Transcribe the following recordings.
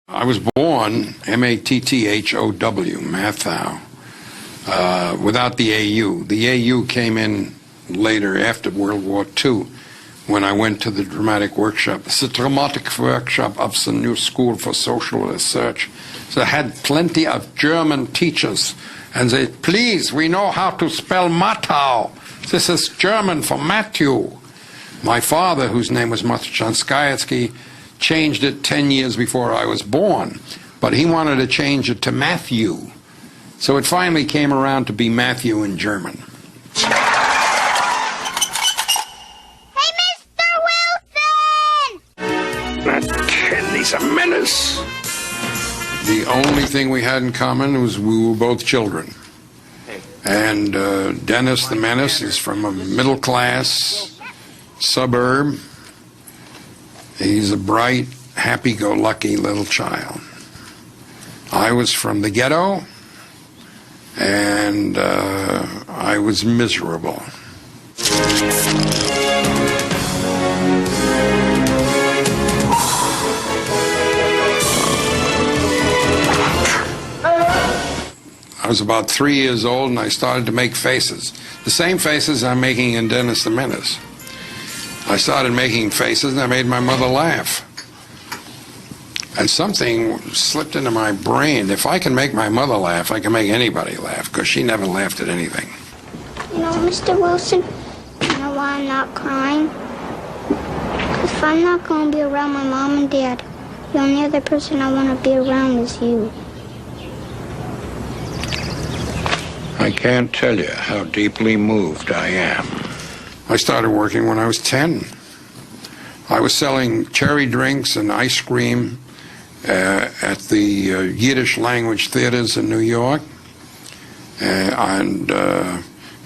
I was born M-A-T-T-H-O-W, Matthau, without the A-U. The A-U came in later after World War II when I went to the dramatic workshop. It's a dramatic workshop of the New School for Social Research. So I had plenty of German teachers, and they said, please, we know how to spell matthau. This is German for Matthew. My father, whose name was Matthau, changed it 10 years before I was born, but he wanted to change it to Matthew. So it finally came around to be Matthew in German. Hey, Mr. Wilson! Dennis the Menace. The only thing we had in common was we were both children. And Dennis the Menace is from a middle-class suburb. He's a bright, happy-go-lucky little child. I was from the ghetto, and I was miserable. I was about 3 years old, and I started to make faces. The same faces I'm making in Dennis the Menace. I started making faces, and I made my mother laugh. And something slipped into my brain. If I can make my mother laugh, I can make anybody laugh, because she never laughed at anything. You know, Mr. Wilson, you know why I'm not crying? Because if I'm not going to be around my mom and dad, the only other person I want to be around is you. I can't tell you how deeply moved I am. I started working when I was 10. I was selling cherry drinks and ice cream at the Yiddish language theaters in New York. And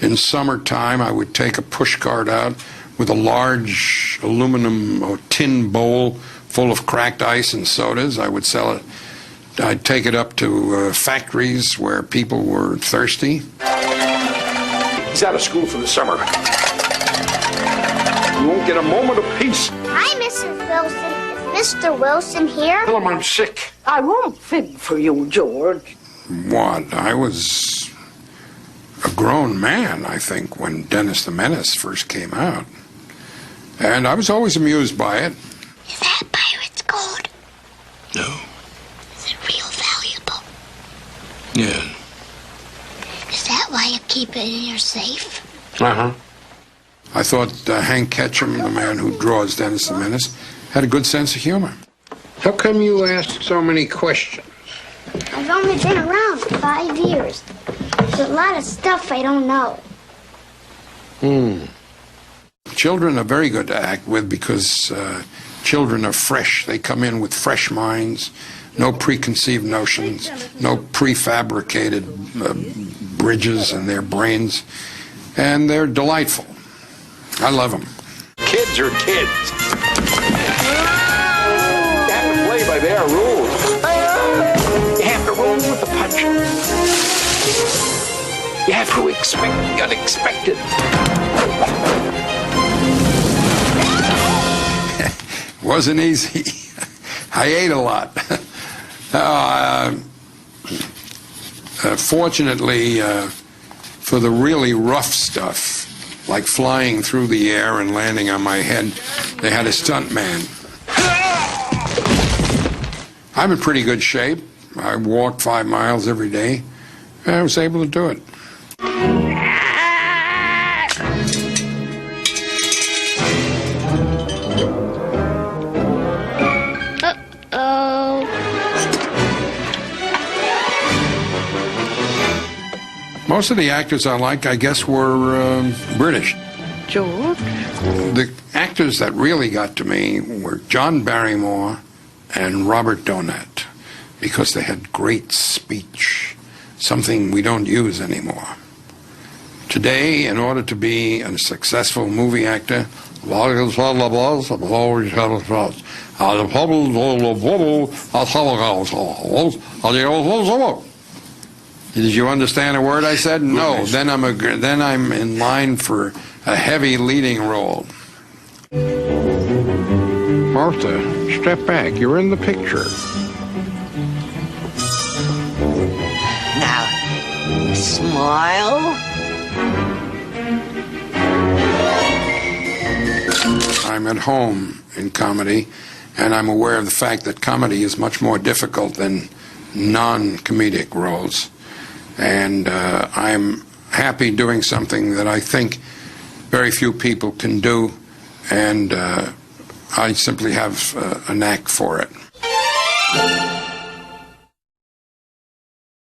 in summertime, I would take a push cart out with a large aluminum or tin bowl full of cracked ice and sodas. I would sell it. I'd take it up to factories where people were thirsty. He's out of school for the summer. You won't get a moment of peace. Hi, Mrs. Wilson. Is Mr. Wilson here? Tell him I'm sick. I won't fib for you, George. What? I was a grown man, I think, when Dennis the Menace first came out. And I was always amused by it. Is that pirate's gold? No. Is it real valuable? Yeah. Is that why you keep it in your safe? Uh-huh. I thought Hank Ketchum, the man who draws Dennis the Menace, had a good sense of humor. How come you ask so many questions? I've only been around for 5 years. There's a lot of stuff I don't know. Children are very good to act with because children are fresh. They come in with fresh minds, no preconceived notions, no prefabricated bridges in their brains, and they're delightful. I love them. Kids are kids. You have to play by their rules. You have to roll with the punches. You have to expect the unexpected. Wasn't easy. I ate a lot. Fortunately, for the really rough stuff, like flying through the air and landing on my head, they had a stunt man. I'm in pretty good shape. I walked 5 miles every day. I was able to do it. Uh-oh. Most of the actors I liked, I guess, were British. George? The actors that really got to me were John Barrymore and Robert Donat, because they had great speech, something we don't use anymore. Today, in order to be a successful movie actor, did you understand a word I said? No. Then I'm in line for a heavy leading role. Martha, step back. You're in the picture. Smile. I'm at home in comedy, and I'm aware of the fact that comedy is much more difficult than non-comedic roles. And I'm happy doing something that I think very few people can do, and I simply have a knack for it.